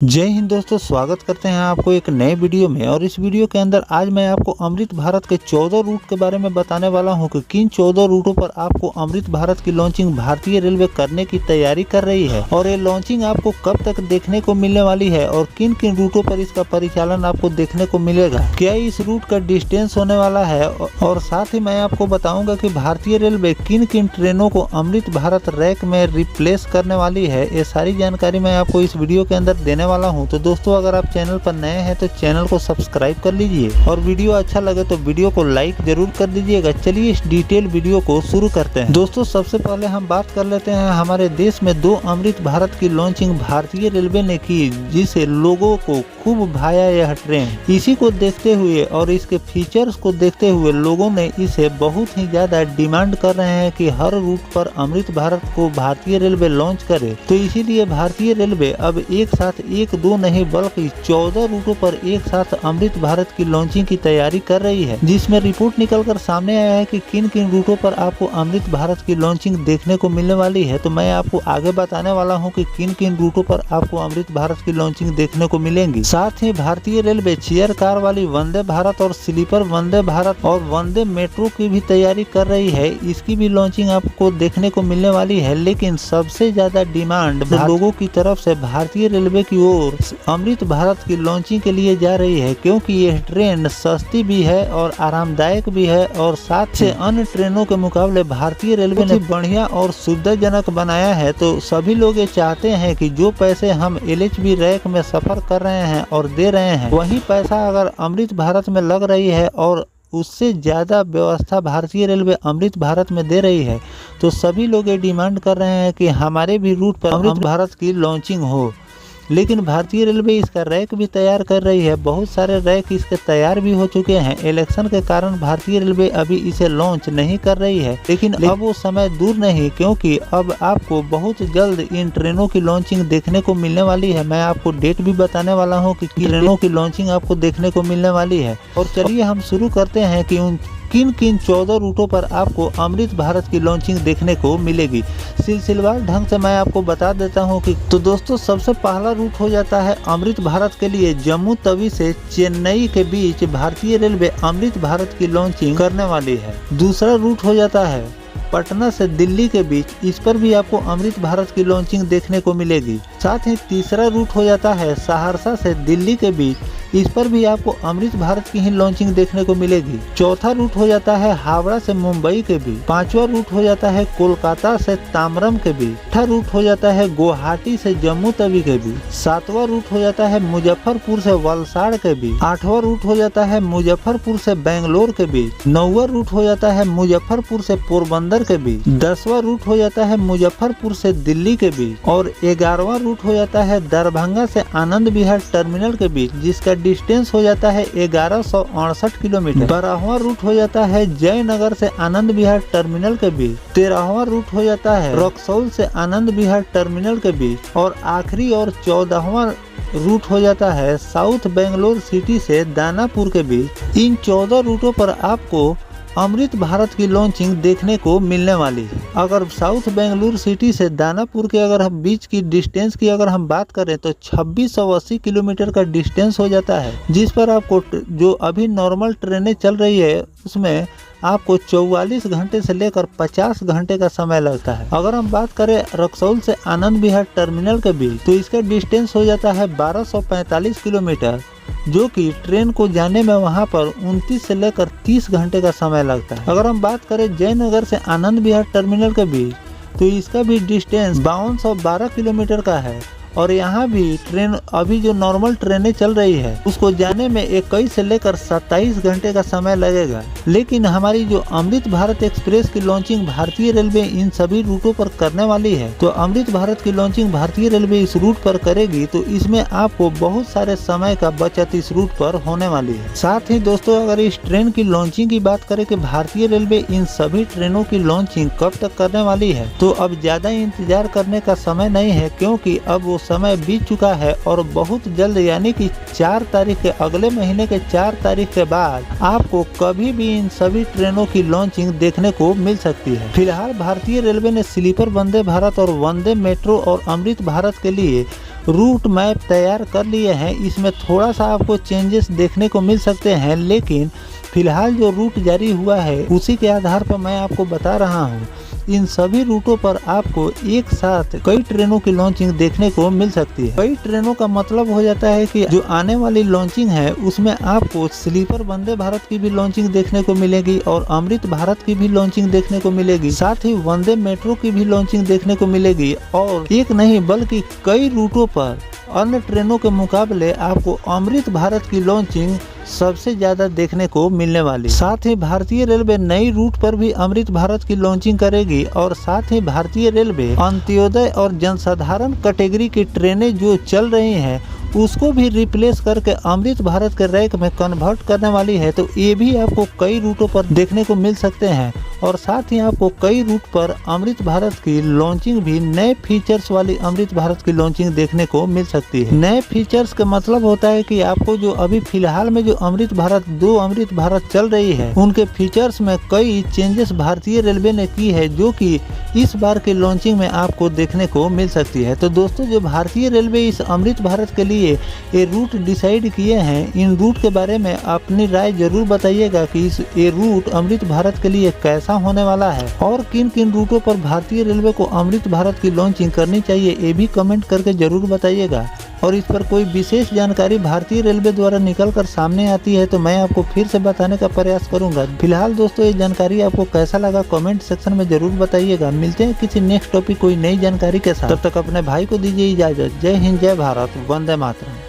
जय हिंद दोस्तों, स्वागत करते हैं आपको एक नए वीडियो में। और इस वीडियो के अंदर आज मैं आपको अमृत भारत के 14 रूट के बारे में बताने वाला हूं कि किन 14 रूटों पर आपको अमृत भारत की लॉन्चिंग भारतीय रेलवे करने की तैयारी कर रही है और ये लॉन्चिंग आपको कब तक देखने को मिलने वाली है और किन किन रूटों पर इसका परिचालन आपको देखने को मिलेगा, क्या इस रूट का डिस्टेंस होने वाला है और साथ ही मैं आपको बताऊंगा कि भारतीय रेलवे किन किन ट्रेनों को अमृत भारत रैक में रिप्लेस करने वाली है। ये सारी जानकारी मैं आपको इस वीडियो के अंदर देने वाला हूं। तो दोस्तों, अगर आप चैनल पर नए हैं तो चैनल को सब्सक्राइब कर लीजिए और वीडियो अच्छा लगे तो वीडियो को लाइक जरूर कर दीजिएगा। चलिए इस डिटेल वीडियो को शुरू करते हैं। दोस्तों, सबसे पहले हम बात कर लेते हैं हमारे देश में 2 अमृत भारत की लॉन्चिंग भारतीय रेलवे ने की, जिसे लोगों को खूब भाया यह ट्रेन। इसी को देखते हुए और इसके फीचर्स को देखते हुए लोगों ने इसे बहुत ही ज्यादा डिमांड कर रहे हैं कि हर रूट पर अमृत भारत को भारतीय रेलवे लॉन्च करे। तो इसीलिए भारतीय रेलवे अब एक साथ 1-2 नहीं बल्कि 14 रूटों पर एक साथ अमृत भारत की लॉन्चिंग की तैयारी कर रही है, जिसमें रिपोर्ट निकलकर सामने आया है कि किन किन रूटों पर आपको अमृत भारत की लॉन्चिंग देखने को मिलने वाली है। तो मैं आपको आगे बताने वाला हूं कि किन किन रूटों पर आपको अमृत भारत की लॉन्चिंग देखने को मिलेंगी। साथ ही भारतीय रेलवे चेयर कार वाली वंदे भारत और स्लीपर वंदे भारत और वंदे मेट्रो की भी तैयारी कर रही है। इसकी भी लॉन्चिंग आपको देखने को मिलने वाली है, लेकिन सबसे ज्यादा डिमांड लोगों की तरफ से भारतीय रेलवे की ओर अमृत भारत की लॉन्चिंग के लिए जा रही है, क्योंकि यह ट्रेन सस्ती भी है और आरामदायक भी है और साथ से अन्य ट्रेनों के मुकाबले भारतीय रेलवे ने बढ़िया और सुविधाजनक बनाया है। तो सभी लोग ये चाहते हैं कि जो पैसे हम LHB रैक में सफर कर रहे हैं और दे रहे हैं, वही पैसा अगर अमृत भारत में लग रही है और उससे ज़्यादा व्यवस्था भारतीय रेलवे अमृत भारत में दे रही है, तो सभी लोग ये डिमांड कर रहे हैं कि हमारे भी रूट पर अमृत भारत की लॉन्चिंग हो। लेकिन भारतीय रेलवे इसका रैक भी तैयार कर रही है। बहुत सारे रैक इसके तैयार भी हो चुके हैं। इलेक्शन के कारण भारतीय रेलवे अभी इसे लॉन्च नहीं कर रही है, लेकिन अब वो समय दूर नहीं, क्योंकि अब आपको बहुत जल्द इन ट्रेनों की लॉन्चिंग देखने को मिलने वाली है। मैं आपको डेट भी बताने वाला हूँ कि ट्रेनों की लॉन्चिंग आपको देखने को मिलने वाली है। और चलिए हम शुरू करते हैं कि उन किन किन 14 रूटों पर आपको अमृत भारत की लॉन्चिंग देखने को मिलेगी। सिलसिलेवार ढंग से मैं आपको बता देता हूं कि तो दोस्तों, सबसे पहला रूट हो जाता है अमृत भारत के लिए जम्मू तवी से चेन्नई के बीच भारतीय रेलवे अमृत भारत की लॉन्चिंग करने वाली है। दूसरा रूट हो जाता है पटना से दिल्ली के बीच, इस पर भी आपको अमृत भारत की लॉन्चिंग देखने को मिलेगी। साथ ही तीसरा रूट हो जाता है सहरसा से दिल्ली के बीच, इस पर भी आपको अमृत भारत की ही लॉन्चिंग देखने को मिलेगी। चौथा रूट हो जाता है हावड़ा से मुंबई के बीच। पांचवा रूट हो जाता है कोलकाता से ताम्रम के बीच। छठा रूट हो जाता है गुवाहाटी से जम्मू तवी के बीच। सातवां रूट हो जाता है मुजफ्फरपुर से वलसाड़ के बीच। आठवां रूट हो जाता है मुजफ्फरपुर से बेंगलोर के बीच। नौवां रूट हो जाता है मुजफ्फरपुर से पोरबंदर के बीच। 10वां रूट हो जाता है मुजफ्फरपुर से दिल्ली के बीच। और 11वां रूट हो जाता है दरभंगा से आनंद विहार टर्मिनल के बीच, जिसका डिस्टेंस हो जाता है 1168 किलोमीटर। 12वां रूट हो जाता है जयनगर से आनंद विहार टर्मिनल के बीच। 13वां रूट हो जाता है रक्सौल से आनंद विहार टर्मिनल के बीच। और आखिरी और 14वां रूट हो जाता है साउथ बेंगलोर सिटी से दानापुर के बीच। इन 14 रूटों पर आपको अमृत भारत की लॉन्चिंग देखने को मिलने वाली है। अगर साउथ बेंगलुरु सिटी से दानापुर के अगर हम बीच की डिस्टेंस की अगर हम बात करें तो 2680 किलोमीटर का डिस्टेंस हो जाता है, जिस पर आपको जो अभी नॉर्मल ट्रेनें चल रही है उसमें आपको 44 घंटे से लेकर 50 घंटे का समय लगता है। अगर हम बात करें रक्सौल से आनंद विहार टर्मिनल के बीच, तो इसका डिस्टेंस हो जाता है 1245 किलोमीटर, जो कि ट्रेन को जाने में वहां पर 29 से लेकर 30 घंटे का समय लगता है। अगर हम बात करें जयनगर से आनंद विहार टर्मिनल के बीच, तो इसका भी डिस्टेंस 5212 किलोमीटर का है। और यहाँ भी ट्रेन अभी जो नॉर्मल ट्रेनें चल रही है उसको जाने में 21 से लेकर 27 घंटे का समय लगेगा। लेकिन हमारी जो अमृत भारत एक्सप्रेस की लॉन्चिंग भारतीय रेलवे इन सभी रूटों पर करने वाली है, तो अमृत भारत की लॉन्चिंग भारतीय रेलवे इस रूट पर करेगी, तो इसमें आपको बहुत सारे समय का बचत इस रूट पर होने वाली है। साथ ही दोस्तों, अगर इस ट्रेन की लॉन्चिंग की बात करें कि भारतीय रेलवे इन सभी ट्रेनों की लॉन्चिंग कब तक करने वाली है, तो अब ज्यादा इंतजार करने का समय नहीं है, क्योंकि अब वो समय बीत चुका है और बहुत जल्द यानी कि 4 तारीख के अगले महीने के 4 तारीख के बाद आपको कभी भी इन सभी ट्रेनों की लॉन्चिंग देखने को मिल सकती है। फिलहाल भारतीय रेलवे ने स्लीपर वंदे भारत और वंदे मेट्रो और अमृत भारत के लिए रूट मैप तैयार कर लिए हैं। इसमें थोड़ा सा आपको चेंजेस देखने को मिल सकते हैं, लेकिन फिलहाल जो रूट जारी हुआ है उसी के आधार पर मैं आपको बता रहा हूँ। इन सभी रूटों पर आपको एक साथ कई ट्रेनों की लॉन्चिंग देखने को मिल सकती है। कई ट्रेनों का मतलब हो जाता है कि जो आने वाली लॉन्चिंग है उसमें आपको स्लीपर वंदे भारत की भी लॉन्चिंग देखने को मिलेगी और अमृत भारत की भी लॉन्चिंग देखने को मिलेगी, साथ ही वंदे मेट्रो की भी लॉन्चिंग देखने को मिलेगी। और एक नहीं बल्कि कई रूटों पर अन्य ट्रेनों के मुकाबले आपको अमृत भारत की लॉन्चिंग सबसे ज्यादा देखने को मिलने वाली। साथ ही भारतीय रेलवे नई रूट पर भी अमृत भारत की लॉन्चिंग करेगी और साथ ही भारतीय रेलवे अंत्योदय और जनसाधारण कैटेगरी की ट्रेनें जो चल रही हैं उसको भी रिप्लेस करके अमृत भारत के रैक में कन्वर्ट करने वाली है। तो ये भी आपको कई रूटों पर देखने को मिल सकते हैं और साथ ही आपको कई रूट पर अमृत भारत की लॉन्चिंग भी नए फीचर्स वाली अमृत भारत की लॉन्चिंग देखने को मिल सकती है। नए फीचर्स का मतलब होता है कि आपको जो अभी फिलहाल में जो अमृत भारत 2 अमृत भारत चल रही है उनके फीचर्स में कई चेंजेस भारतीय रेलवे ने की है, जो कि इस बार की लॉन्चिंग में आपको देखने को मिल सकती है। तो दोस्तों, जो भारतीय रेलवे इस अमृत भारत के लिए ये रूट डिसाइड किए हैं, इन रूट के बारे में अपनी राय जरूर बताइएगा कि ये रूट अमृत भारत के लिए कैसा होने वाला है और किन किन रूटों पर भारतीय रेलवे को अमृत भारत की लॉन्चिंग करनी चाहिए, ये भी कमेंट करके जरूर बताइएगा। और इस पर कोई विशेष जानकारी भारतीय रेलवे द्वारा निकल कर सामने आती है तो मैं आपको फिर से बताने का प्रयास करूंगा। फिलहाल दोस्तों, ये जानकारी आपको कैसा लगा कमेंट सेक्शन में जरूर बताइएगा। मिलते हैं किसी नेक्स्ट टॉपिक कोई नई जानकारी के साथ, तब तक अपने भाई को दीजिए इजाजत। जय हिंद, जय भारत, वंदे मातरम।